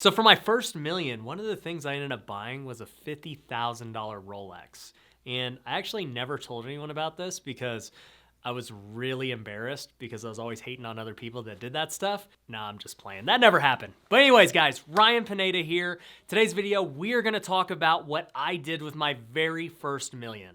So for my first million, one of the things I ended up buying was a $50,000 Rolex. And I actually never told anyone about this because I was really embarrassed because I was always hating on other people that did that stuff. Nah, I'm just playing. That never happened. But anyways, guys, Ryan Pineda here. Today's video, we are gonna talk about what I did with my very first million.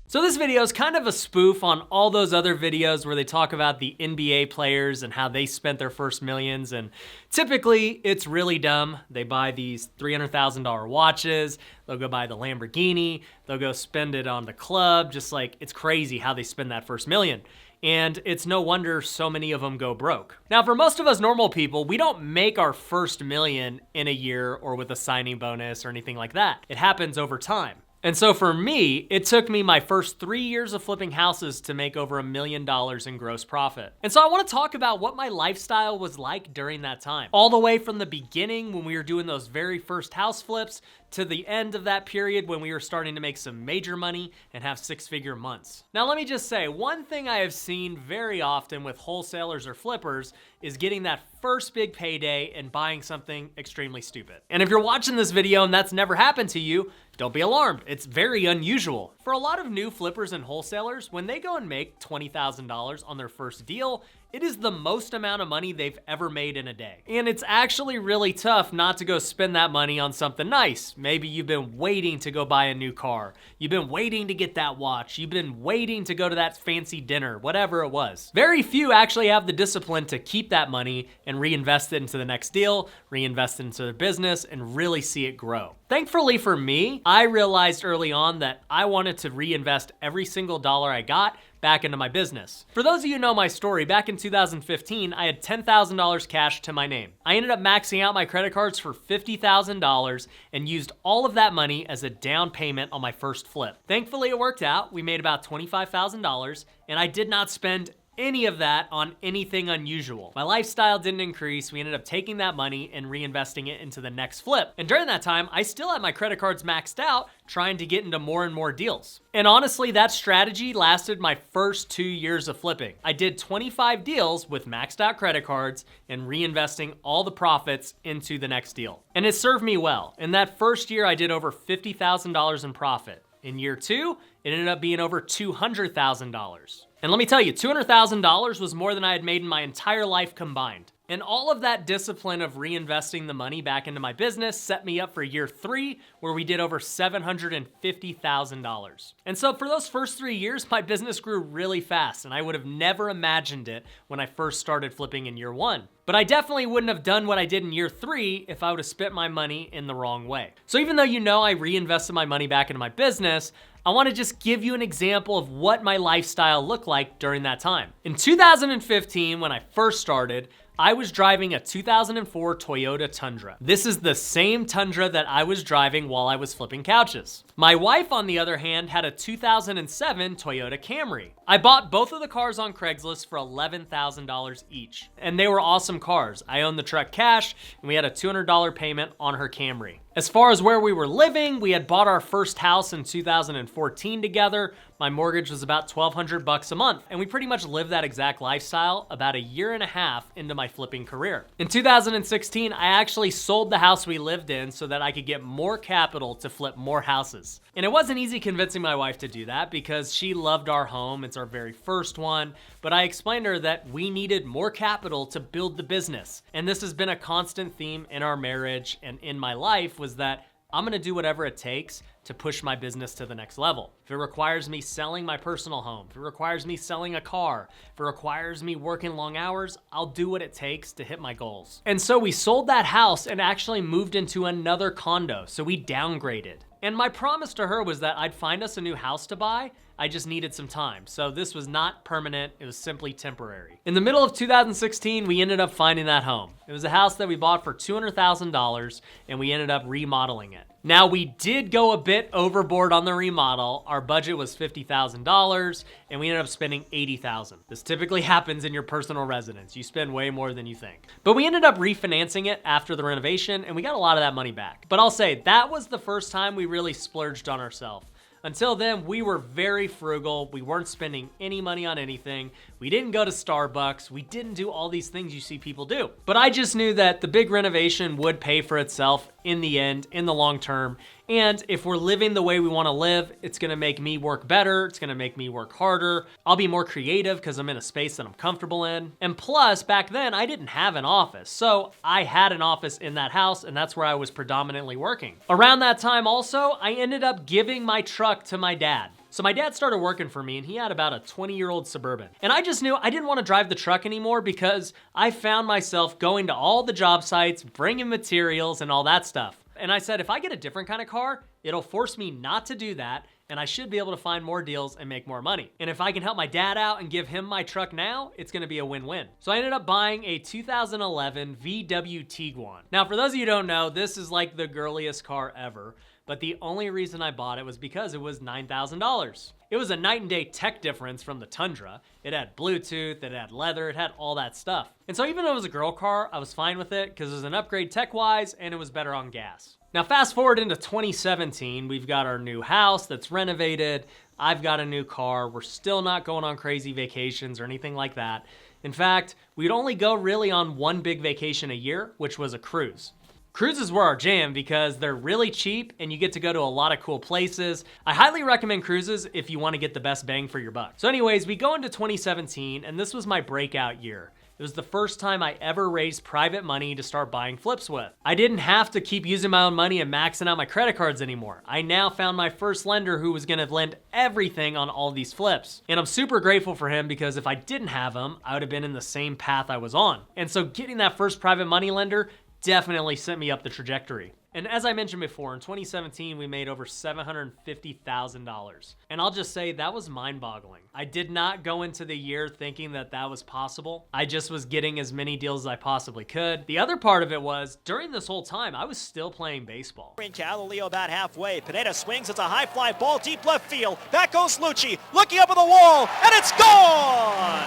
So this video is kind of a spoof on all those other videos where they talk about the NBA players and how they spent their first millions, and typically it's really dumb. They buy these $300,000 watches, they'll go buy the Lamborghini, they'll go spend it on the club, just like it's crazy how they spend that first million. And it's no wonder so many of them go broke. Now, for most of us normal people, we don't make our first million in a year or with a signing bonus or anything like that. It happens over time. And so for me, it took me my first 3 years of flipping houses to make over $1 million in gross profit. And so I want to talk about what my lifestyle was like during that time. All the way from the beginning when we were doing those very first house flips to the end of that period when we were starting to make some major money and have six-figure months. Now let me just say, one thing I have seen very often with wholesalers or flippers is getting that first big payday and buying something extremely stupid. And if you're watching this video and that's never happened to you, don't be alarmed. It's very unusual. For a lot of new flippers and wholesalers, when they go and make $20,000 on their first deal, it is the most amount of money they've ever made in a day. And it's actually really tough not to go spend that money on something nice. Maybe you've been waiting to go buy a new car. You've been waiting to get that watch. You've been waiting to go to that fancy dinner, whatever it was. Very few actually have the discipline to keep that money and reinvest it into the next deal, reinvest it into their business, and really see it grow. Thankfully for me, I realized early on that I wanted to reinvest every single dollar I got back into my business. For those of you who know my story, back in 2015, I had $10,000 cash to my name. I ended up maxing out my credit cards for $50,000 and used all of that money as a down payment on my first flip. Thankfully, it worked out. We made about $25,000 and I did not spend any of that on anything unusual. My lifestyle didn't increase. We ended up taking that money and reinvesting it into the next flip. And during that time, I still had my credit cards maxed out, trying to get into more and more deals. And honestly, that strategy lasted my first 2 years of flipping. I did 25 deals with maxed out credit cards and reinvesting all the profits into the next deal. And it served me well. In that first year, I did over $50,000 in profit. In year two, it ended up being over $200,000. And let me tell you, $200,000 was more than I had made in my entire life combined. And all of that discipline of reinvesting the money back into my business set me up for year three, where we did over $750,000. And so for those first 3 years, my business grew really fast, and I would have never imagined it when I first started flipping in year one. But I definitely wouldn't have done what I did in year three if I would have spent my money in the wrong way. So even though you know I reinvested my money back into my business, I want to just give you an example of what my lifestyle looked like during that time. In 2015, when I first started, I was driving a 2004 Toyota Tundra. This is the same Tundra that I was driving while I was flipping couches. My wife, on the other hand, had a 2007 Toyota Camry. I bought both of the cars on Craigslist for $11,000 each, and they were awesome cars. I owned the truck cash, and we had a $200 payment on her Camry. As far as where we were living, we had bought our first house in 2014 together. My mortgage was about $1,200 a month, and we pretty much lived that exact lifestyle about a year and a half into my flipping career. In 2016, I actually sold the house we lived in so that I could get more capital to flip more houses. And it wasn't easy convincing my wife to do that because she loved our home. It's our very first one, but I explained to her that we needed more capital to build the business. And this has been a constant theme in our marriage and in my life, was that I'm gonna do whatever it takes to push my business to the next level. If it requires me selling my personal home, if it requires me selling a car, if it requires me working long hours, I'll do what it takes to hit my goals. And so we sold that house and actually moved into another condo, so we downgraded. And my promise to her was that I'd find us a new house to buy. I just needed some time. So this was not permanent, it was simply temporary. In the middle of 2016, we ended up finding that home. It was a house that we bought for $200,000 and we ended up remodeling it. Now we did go a bit overboard on the remodel. Our budget was $50,000 and we ended up spending $80,000. This typically happens in your personal residence. You spend way more than you think. But we ended up refinancing it after the renovation and we got a lot of that money back. But I'll say that was the first time we really splurged on ourselves. Until then, we were very frugal. We weren't spending any money on anything. We didn't go to Starbucks. We didn't do all these things you see people do. But I just knew that the big renovation would pay for itself in the end, in the long term. And if we're living the way we want to live, it's going to make me work better. It's going to make me work harder. I'll be more creative because I'm in a space that I'm comfortable in. And plus, back then, I didn't have an office. So I had an office in that house, and that's where I was predominantly working. Around that time also, I ended up giving my truck to my dad. So my dad started working for me, and he had about a 20-year-old Suburban. And I just knew I didn't want to drive the truck anymore because I found myself going to all the job sites, bringing materials and all that stuff. And I said, if I get a different kind of car, it'll force me not to do that, and I should be able to find more deals and make more money. And if I can help my dad out and give him my truck now, it's gonna be a win-win. So I ended up buying a 2011 VW Tiguan. Now, for those of you who don't know, this is like the girliest car ever, but the only reason I bought it was because it was $9,000. It was a night and day tech difference from the Tundra. It had Bluetooth, it had leather, it had all that stuff. And so even though it was a girl car, I was fine with it because it was an upgrade tech-wise and it was better on gas. Now fast forward into 2017, we've got our new house that's renovated. I've got a new car. We're still not going on crazy vacations or anything like that. In fact, we'd only go really on one big vacation a year, which was a cruise. Cruises were our jam because they're really cheap and you get to go to a lot of cool places. I highly recommend cruises if you want to get the best bang for your buck. So anyways, we go into 2017 and this was my breakout year. It was the first time I ever raised private money to start buying flips with. I didn't have to keep using my own money and maxing out my credit cards anymore. I now found my first lender who was gonna lend everything on all these flips. And I'm super grateful for him because if I didn't have him, I would have been in the same path I was on. And so getting that first private money lender definitely sent me up the trajectory. And as I mentioned before, in 2017, we made over $750,000. And I'll just say that was mind-boggling. I did not go into the year thinking that that was possible. I just was getting as many deals as I possibly could. The other part of it was, during this whole time, I was still playing baseball. Galileo about halfway. Pineda swings. It's a high fly ball, deep left field. Back goes Lucci, looking up at the wall, and it's gone!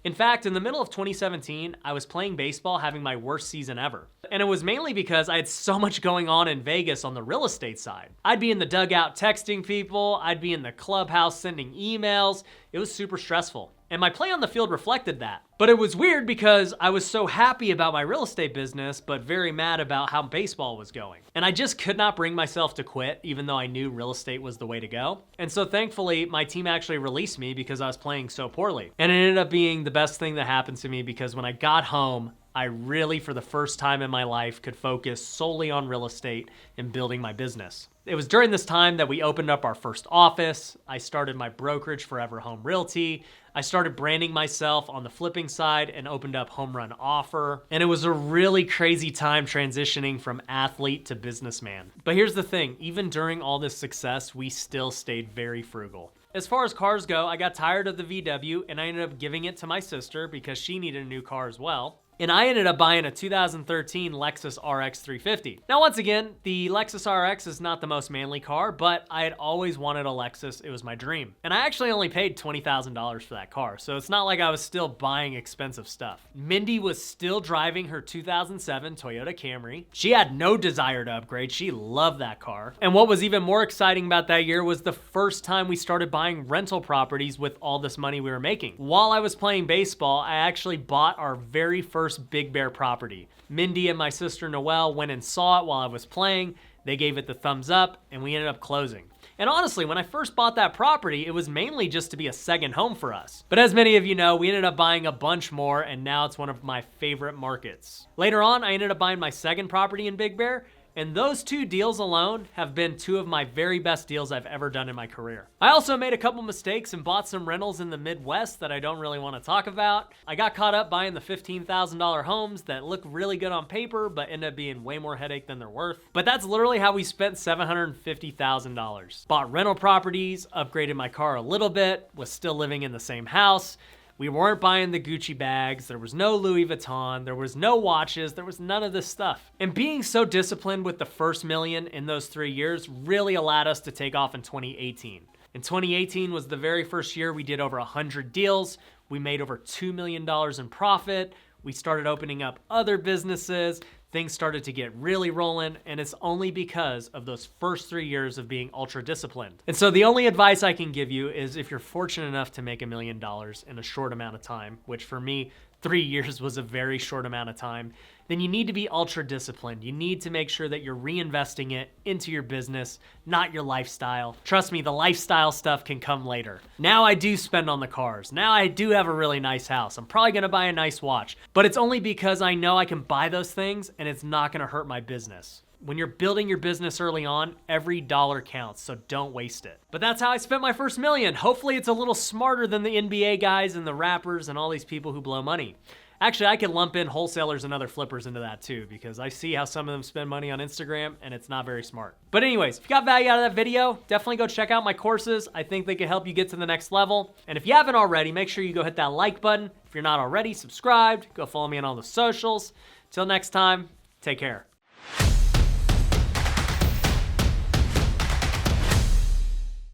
In fact, in the middle of 2017, I was playing baseball having my worst season ever. And it was mainly because I had so much going on in Vegas on the real estate side. I'd be in the dugout texting people, I'd be in the clubhouse sending emails. It was super stressful. And my play on the field reflected that. But it was weird because I was so happy about my real estate business, but very mad about how baseball was going. And I just could not bring myself to quit, even though I knew real estate was the way to go. And so thankfully, my team actually released me because I was playing so poorly. And it ended up being the best thing that happened to me because when I got home, I really, for the first time in my life, could focus solely on real estate and building my business. It was during this time that we opened up our first office. I started my brokerage, Forever Home Realty. I started branding myself on the flipping side and opened up Home Run Offer. And it was a really crazy time transitioning from athlete to businessman. But here's the thing, even during all this success, we still stayed very frugal. As far as cars go, I got tired of the VW and I ended up giving it to my sister because she needed a new car as well. And I ended up buying a 2013 Lexus RX 350. Now, once again, the Lexus RX is not the most manly car, but I had always wanted a Lexus. It was my dream. And I actually only paid $20,000 for that car, so it's not like I was still buying expensive stuff. Mindy was still driving her 2007 Toyota Camry. She had no desire to upgrade. She loved that car. And what was even more exciting about that year was the first time we started buying rental properties with all this money we were making. While I was playing baseball, I actually bought our very first Big Bear property. Mindy and my sister Noelle went and saw it while I was playing. They gave it the thumbs up and we ended up closing. And honestly, when I first bought that property, it was mainly just to be a second home for us. But as many of you know, we ended up buying a bunch more and now it's one of my favorite markets. Later on, I ended up buying my second property in Big Bear, and those two deals alone have been two of my very best deals I've ever done in my career. I also made a couple mistakes and bought some rentals in the Midwest that I don't really want to talk about. I got caught up buying the $15,000 homes that look really good on paper, but end up being way more headache than they're worth. But that's literally how we spent $750,000. Bought rental properties, upgraded my car a little bit, was still living in the same house. We weren't buying the Gucci bags, there was no Louis Vuitton, there was no watches, there was none of this stuff. And being so disciplined with the first million in those 3 years really allowed us to take off in 2018. And 2018 was the very first year we did over 100 deals, we made over $2 million in profit, we started opening up other businesses, things started to get really rolling, and it's only because of those first 3 years of being ultra disciplined. And so the only advice I can give you is if you're fortunate enough to make $1 million in a short amount of time, which for me, 3 years was a very short amount of time, then you need to be ultra disciplined. You need to make sure that you're reinvesting it into your business, not your lifestyle. Trust me, the lifestyle stuff can come later. Now I do spend on the cars. Now I do have a really nice house. I'm probably gonna buy a nice watch, but it's only because I know I can buy those things and it's not gonna hurt my business. When you're building your business early on, every dollar counts, so don't waste it. But that's how I spent my first $1 million. Hopefully it's a little smarter than the NBA guys and the rappers and all these people who blow money. Actually, I could lump in wholesalers and other flippers into that too, because I see how some of them spend money on Instagram and it's not very smart. But anyways, if you got value out of that video, definitely go check out my courses. I think they can help you get to the next level. And if you haven't already, make sure you go hit that like button. If you're not already subscribed, go follow me on all the socials. Till next time, take care.